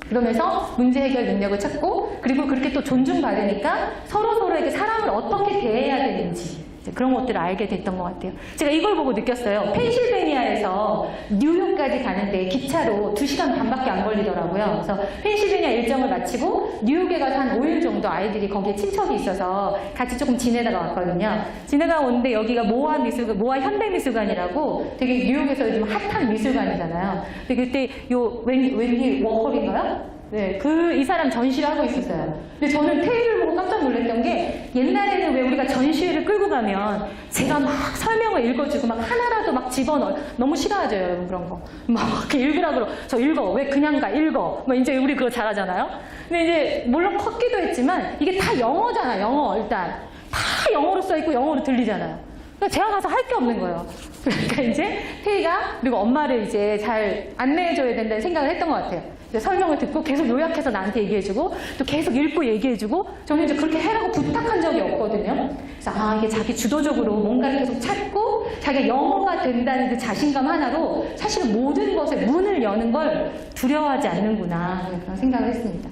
그러면서 문제 해결 능력을 찾고 그리고 그렇게 또 존중받으니까 서로서로에게 사람을 어떻게 대해야 되는지 그런 것들을 알게 됐던 것 같아요. 제가 이걸 보고 느꼈어요. 펜실베니아에서 뉴욕까지 가는데 기차로 2시간 반밖에 안 걸리더라고요. 그래서 펜실베니아 일정을 마치고 뉴욕에 가서 한 5일 정도 아이들이 거기에 친척이 있어서 같이 조금 지내다가 왔거든요. 지내다가 오는데 여기가 모아 현대미술관이라고 되게 뉴욕에서 요즘 핫한 미술관이잖아요. 근데 그때 요 웬디 워홀인가요? 네, 이 사람 전시를 하고 있었어요. 근데 저는 테이블 보고 깜짝 놀랐던 게 옛날에는 왜 우리가 전시회를 끌고 가면 제가 막 설명을 읽어주고 막 하나라도 막 집어넣어. 너무 싫어하죠, 여러분, 그런 거. 막 이렇게 읽으라고 그러고 저 읽어. 왜 그냥 가, 읽어. 뭐 이제 우리 그거 잘하잖아요. 근데 이제 물론 컸기도 했지만 이게 다 영어잖아, 영어 일단. 다 영어로 써있고 영어로 들리잖아요. 그러니까 제가 가서 할 게 없는 거예요. 그러니까 이제 태희가 그리고 엄마를 이제 잘 안내해줘야 된다는 생각을 했던 것 같아요. 설명을 듣고 계속 요약해서 나한테 얘기해주고 또 계속 읽고 얘기해주고 저는 이제 그렇게 해라고 부탁한 적이 없거든요. 그래서 이게 자기 주도적으로 뭔가를 계속 찾고 자기가 영어가 된다는 그 자신감 하나로 사실은 모든 것에 문을 여는 걸 두려워하지 않는구나 그런 생각을 했습니다.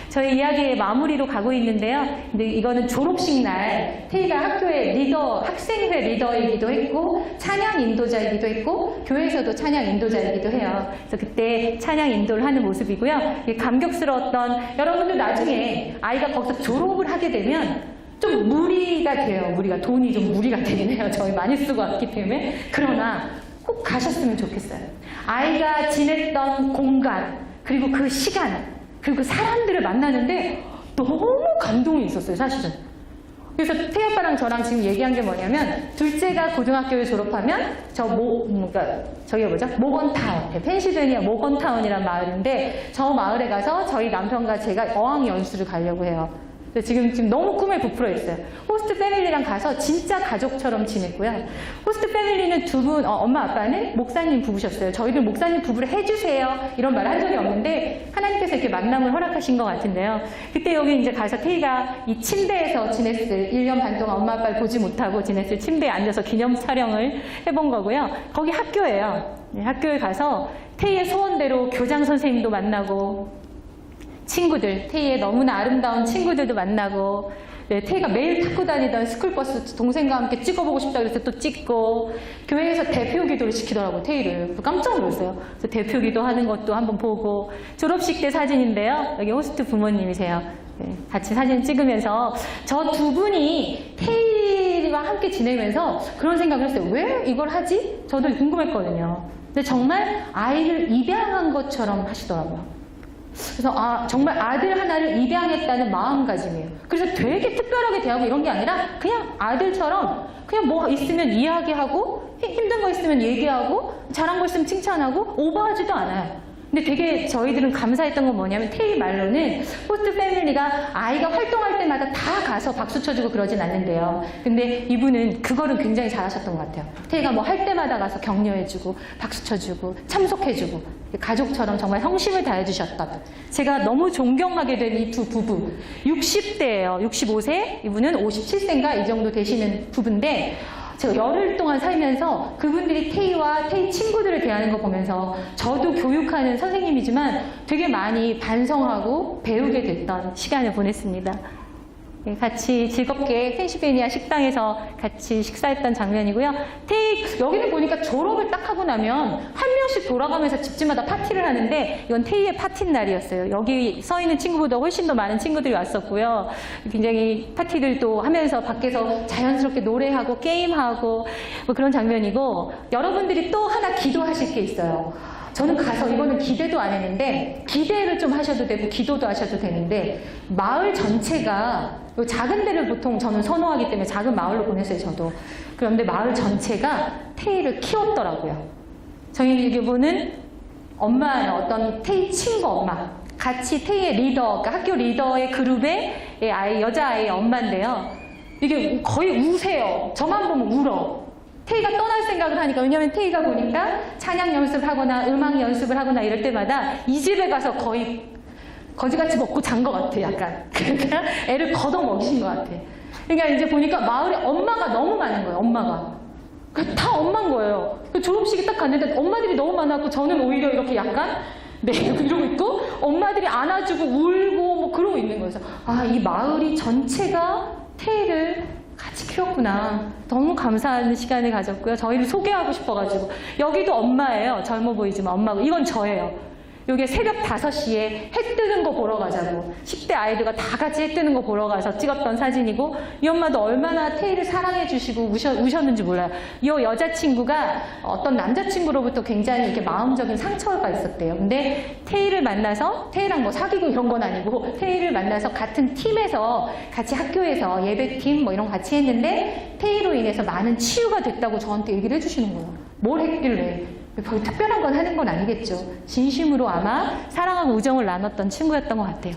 저희 이야기의 마무리로 가고 있는데요. 근데 이거는 졸업식 날 태희가 학교의 리더, 학생회 리더이기도 했고 찬양 인도자이기도 했고 교회에서도 찬양 인도자이기도 해요. 그래서 그때 찬양 인도를 하는 모습이고요. 감격스러웠던 여러분들 나중에 아이가 거기서 졸업을 하게 되면 좀 무리가 돼요. 돈이 좀 무리가 되긴 해요. 저희 많이 쓰고 왔기 때문에. 그러나 꼭 가셨으면 좋겠어요. 아이가 지냈던 공간 그리고 그 시간 그리고 그 사람들을 만나는데 너무 감동이 있었어요, 사실은. 그래서 태희 오빠랑 저랑 지금 얘기한 게 뭐냐면 둘째가 고등학교를 졸업하면 저기가 뭐죠? 모건타운, 펜실베니아 모건타운이라는 마을인데 저 마을에 가서 저희 남편과 제가 어학연수를 가려고 해요. 지금 너무 꿈에 부풀어 있어요. 호스트 패밀리랑 가서 진짜 가족처럼 지냈고요. 호스트 패밀리는 두 분, 엄마 아빠는 목사님 부부셨어요. 저희들 목사님 부부를 해주세요. 이런 말을 한 적이 없는데 하나님께서 이렇게 만남을 허락하신 것 같은데요. 그때 여기 이제 가서 태희가 이 침대에서 지냈을 1년 반 동안 엄마 아빠를 보지 못하고 지냈을 침대에 앉아서 기념 촬영을 해본 거고요. 거기 학교예요. 학교에 가서 태희의 소원대로 교장 선생님도 만나고 친구들, 태희의 너무나 아름다운 친구들도 만나고 태희가 매일 타고 다니던 스쿨버스 동생과 함께 찍어보고 싶다 그래서 또 찍고 교회에서 대표 기도를 시키더라고요, 태희를. 깜짝 놀랐어요. 그래서 대표 기도하는 것도 한번 보고 졸업식 때 사진인데요. 여기 호스트 부모님이세요. 같이 사진 찍으면서 저 두 분이 태희와 함께 지내면서 그런 생각을 했어요. 왜 이걸 하지? 저도 궁금했거든요. 근데 정말 아이를 입양한 것처럼 하시더라고요. 그래서 정말 아들 하나를 입양했다는 마음가짐이에요. 그래서 되게 특별하게 대하고 이런 게 아니라 그냥 아들처럼 그냥 뭐 있으면 이야기하고 힘든 거 있으면 얘기하고 잘한 거 있으면 칭찬하고 오버하지도 않아요. 근데 되게 저희들은 감사했던 건 뭐냐면 태희 말로는 호스트 패밀리가 아이가 활동할 때마다 다 가서 박수 쳐주고 그러진 않는데요. 근데 이분은 그거를 굉장히 잘하셨던 것 같아요. 태희가 뭐 할 때마다 가서 격려해주고 박수 쳐주고 참석해주고 가족처럼 정말 성심을 다해주셨던 제가 너무 존경하게 된 이 두 부부 60대예요. 65세 이분은 57세인가 이 정도 되시는 부부인데 제가 열흘 동안 살면서 그분들이 태희와 태희 친구들을 대하는 거 보면서 저도 교육하는 선생님이지만 되게 많이 반성하고 배우게 됐던 시간을 보냈습니다. 같이 즐겁게 펜실베니아 식당에서 같이 식사했던 장면이고요. 태희, 여기는 보니까 졸업을 딱 하고 나면 한 명씩 돌아가면서 집집마다 파티를 하는데 이건 태희의 파티 날이었어요. 여기 서 있는 친구보다 훨씬 더 많은 친구들이 왔었고요. 굉장히 파티들도 하면서 밖에서 자연스럽게 노래하고 게임하고 뭐 그런 장면이고 여러분들이 또 하나 기도하실 게 있어요. 저는 가서 이거는 기대도 안 했는데 기대를 좀 하셔도 되고 기도도 하셔도 되는데 마을 전체가 작은 데를 보통 저는 선호하기 때문에 작은 마을로 보냈어요, 저도. 그런데 마을 전체가 테이를 키웠더라고요. 저희 유교부는 엄마의 어떤 테이 친구 엄마, 같이 테이의 리더, 그러니까 학교 리더의 그룹의 아이, 여자아이의 엄마인데요. 이게 거의 우세요. 저만 보면 울어. 테이가 떠날 생각을 하니까. 왜냐면 테이가 보니까 찬양 연습하거나 음악 연습을 하거나 이럴 때마다 이 집에 가서 거의 거지같이 먹고 잔 것 같아, 약간. 그러니까 애를 걷어 먹이신 것 같아. 그러니까 이제 보니까 마을에 엄마가 너무 많은 거예요, 엄마가. 다 엄마인 거예요. 졸업식이 딱 갔는데 엄마들이 너무 많았고 저는 오히려 이렇게 약간 네, 이러고 있고 엄마들이 안아주고 울고 뭐 그러고 있는 거예요. 그래서 아, 이 마을이 전체가 테이를 같이 키웠구나. 너무 감사한 시간을 가졌고요. 저희를 소개하고 싶어가지고. 여기도 엄마예요. 젊어 보이지만 엄마고. 이건 저예요. 여기 새벽 5시에 해 뜨는 거 보러 가자고. 10대 아이들과 다 같이 해 뜨는 거 보러 가서 찍었던 사진이고, 이 엄마도 얼마나 테이를 사랑해 주시고 우셨는지 몰라요. 이 여자친구가 어떤 남자친구로부터 굉장히 이렇게 마음적인 상처가 있었대요. 근데 테이를 만나서, 테이랑 뭐 사귀고 이런 건 아니고, 테이를 만나서 같은 팀에서 같이 학교에서 예배팀 뭐 이런 거 같이 했는데, 테이로 인해서 많은 치유가 됐다고 저한테 얘기를 해주시는 거예요. 뭘 했길래. 별 특별한 건 하는 건 아니겠죠. 진심으로 아마 사랑하고 우정을 나눴던 친구였던 것 같아요.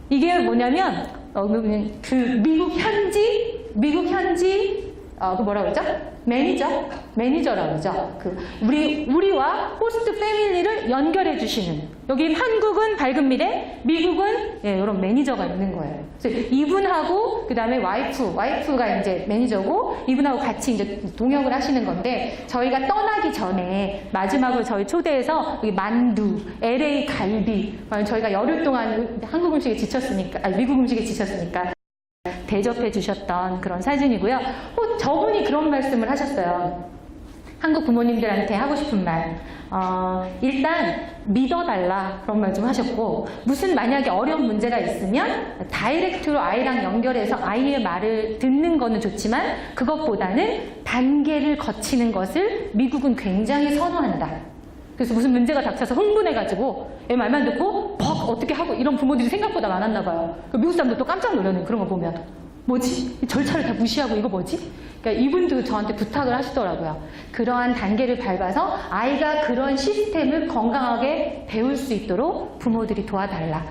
이게 뭐냐면 그 미국 현지 그 뭐라 그러죠? 매니저라고 그러죠. 그 우리와 호스트 패밀리를 연결해 주시는. 여기 한국은 밝은 미래, 미국은 이런 매니저가 있는 거예요. 그래서 이분하고 그다음에 와이프가 이제 매니저고 이분하고 같이 이제 동역을 하시는 건데 저희가 떠나기 전에 마지막으로 저희 초대해서 여기 만두, LA 갈비, 저희가 열흘 동안 한국 음식에 지쳤으니까, 아니 미국 음식에 지쳤으니까. 대접해 주셨던 그런 사진이고요. 저분이 그런 말씀을 하셨어요. 한국 부모님들한테 하고 싶은 말. 일단 믿어달라 그런 말 좀 하셨고, 무슨 만약에 어려운 문제가 있으면 다이렉트로 아이랑 연결해서 아이의 말을 듣는 거는 좋지만 그것보다는 단계를 거치는 것을 미국은 굉장히 선호한다. 그래서 무슨 문제가 닥쳐서 흥분해가지고 얘 말만 듣고 퍽 어떻게 하고 이런 부모들이 생각보다 많았나 봐요. 미국 사람들 또 깜짝 놀라는 그런 거 보면 뭐지? 이 절차를 다 무시하고 이거 뭐지? 그러니까 이분도 저한테 부탁을 하시더라고요. 그러한 단계를 밟아서 아이가 그런 시스템을 건강하게 배울 수 있도록 부모들이 도와달라.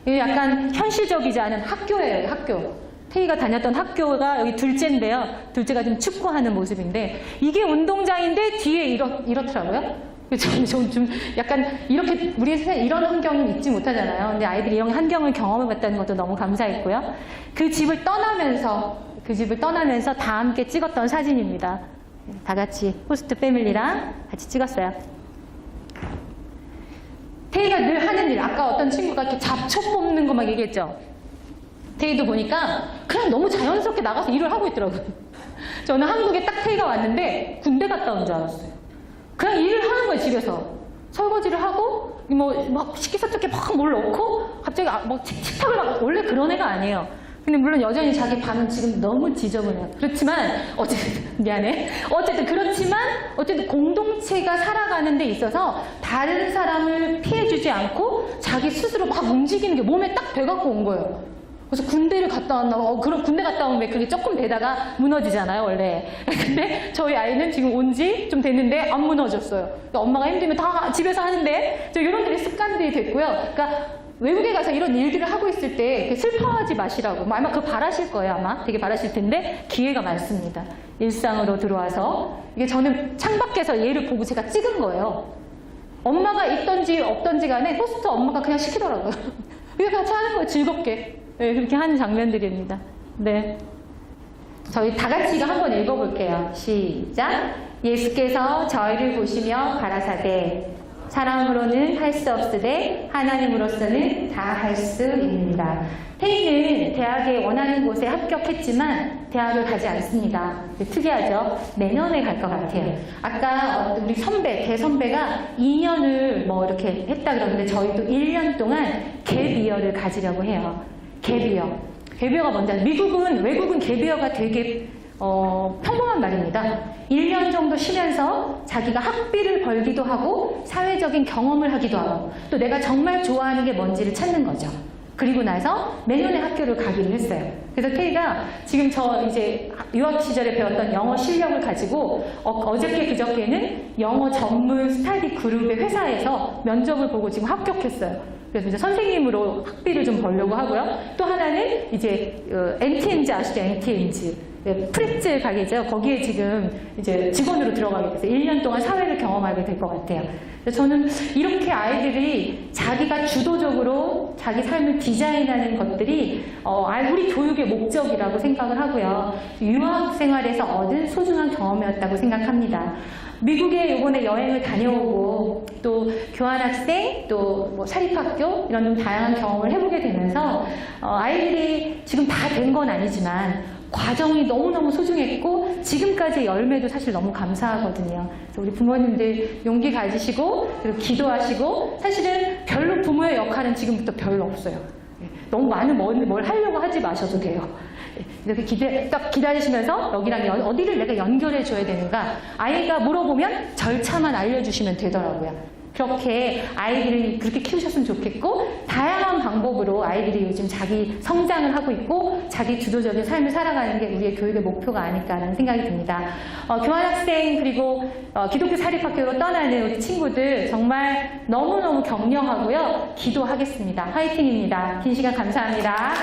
이게 약간 현실적이지 않은 학교예요, 학교. 테이가 다녔던 학교가 여기 둘째인데요. 둘째가 좀 축구하는 모습인데 이게 운동장인데 뒤에 이렇더라고요. 저는 좀 약간 이렇게 우리 세상에 이런 환경이 있지 못하잖아요. 근데 아이들이 이런 환경을 경험해봤다는 것도 너무 감사했고요. 그 집을 떠나면서 다 함께 찍었던 사진입니다. 다 같이 호스트 패밀리랑 같이 찍었어요. 테이가 늘 하는 일, 아까 어떤 친구가 이렇게 잡초 뽑는 거 막 얘기했죠. 테이도 보니까 그냥 너무 자연스럽게 나가서 일을 하고 있더라고요. 저는 한국에 딱 테이가 왔는데 군대 갔다 온 줄 알았어요. 그냥 일을 하는 거예요, 집에서. 설거지를 하고, 막 식기세척기에 막 뭘 넣고, 갑자기 막 식탁을 막, 원래 그런 애가 아니에요. 근데 물론 여전히 자기 방은 지금 너무 지저분해요. 그렇지만, 미안해. 어쨌든 공동체가 살아가는 데 있어서 다른 사람을 피해주지 않고 자기 스스로 막 움직이는 게 몸에 딱 배갖고 온 거예요. 그래서 군대를 갔다 왔나 봐. 그럼 군대 갔다 오면 왜 그게 조금 되다가 무너지잖아요, 원래. 근데 저희 아이는 지금 온 지 좀 됐는데 안 무너졌어요. 그러니까 엄마가 힘들면 다 집에서 하는데 이런 들의 습관들이 됐고요. 그러니까 외국에 가서 이런 일들을 하고 있을 때 슬퍼하지 마시라고. 아마 그거 바라실 거예요, 아마. 되게 바라실 텐데 기회가 많습니다. 일상으로 들어와서. 이게 저는 창밖에서 얘를 보고 제가 찍은 거예요. 엄마가 있던지 없던지 간에 호스트 엄마가 그냥 시키더라고요. 이거 같이 하는 거예요, 즐겁게. 네, 그렇게 하는 장면들입니다. 네. 저희 다 같이 이거 한번 읽어볼게요. 시작. 예수께서 저희를 보시며 가라사대 사람으로는 할 수 없으되 하나님으로서는 다 할 수 있습니다. 테이는 대학에 원하는 곳에 합격했지만 대학을 가지 않습니다. 특이하죠? 내년에 갈 것 같아요. 아까 우리 대선배가 2년을 뭐 이렇게 했다 그러는데 저희도 1년 동안 갭이어를 가지려고 해요. 갭이어. 갭이어가 뭔지 알아요? 외국은 갭이어가 되게 평범한 말입니다. 1년 정도 쉬면서 자기가 학비를 벌기도 하고 사회적인 경험을 하기도 하고 또 내가 정말 좋아하는 게 뭔지를 찾는 거죠. 그리고 나서 내년에 학교를 가기로 했어요. 그래서 K가 지금 저 이제 유학 시절에 배웠던 영어 실력을 가지고 어저께 그저께는 영어 전문 스터디 그룹의 회사에서 면접을 보고 지금 합격했어요. 그래서 이제 선생님으로 학비를 좀 벌려고 하고요. 또 하나는 이제 NTNG 아시죠? NTNG. 프레츠 가게죠. 거기에 지금 이제 직원으로 들어가게 돼서 1년 동안 사회를 경험하게 될 것 같아요. 그래서 저는 이렇게 아이들이 자기가 주도적으로 자기 삶을 디자인하는 것들이 우리 교육의 목적이라고 생각을 하고요. 유학 생활에서 얻은 소중한 경험이었다고 생각합니다. 미국에 이번에 여행을 다녀오고 또 교환학생 또 뭐 사립학교 이런 좀 다양한 경험을 해보게 되면서 아이들이 지금 다 된 건 아니지만 과정이 너무너무 소중했고 지금까지의 열매도 사실 너무 감사하거든요. 그래서 우리 부모님들 용기 가지시고 그리고 기도하시고 사실은 별로 부모의 역할은 지금부터 별로 없어요. 너무 많은 뭘 하려고 하지 마셔도 돼요. 이렇게 딱 기다리시면서 여기랑 어디를 내가 연결해 줘야 되는가 아이가 물어보면 절차만 알려주시면 되더라고요. 그렇게 아이들을 그렇게 키우셨으면 좋겠고 다양한 방법으로 아이들이 요즘 자기 성장을 하고 있고 자기 주도적인 삶을 살아가는 게 우리의 교육의 목표가 아닐까라는 생각이 듭니다. 교환학생 그리고 기독교 사립학교로 떠나는 우리 친구들 정말 너무너무 격려하고요. 기도하겠습니다. 화이팅입니다. 긴 시간 감사합니다.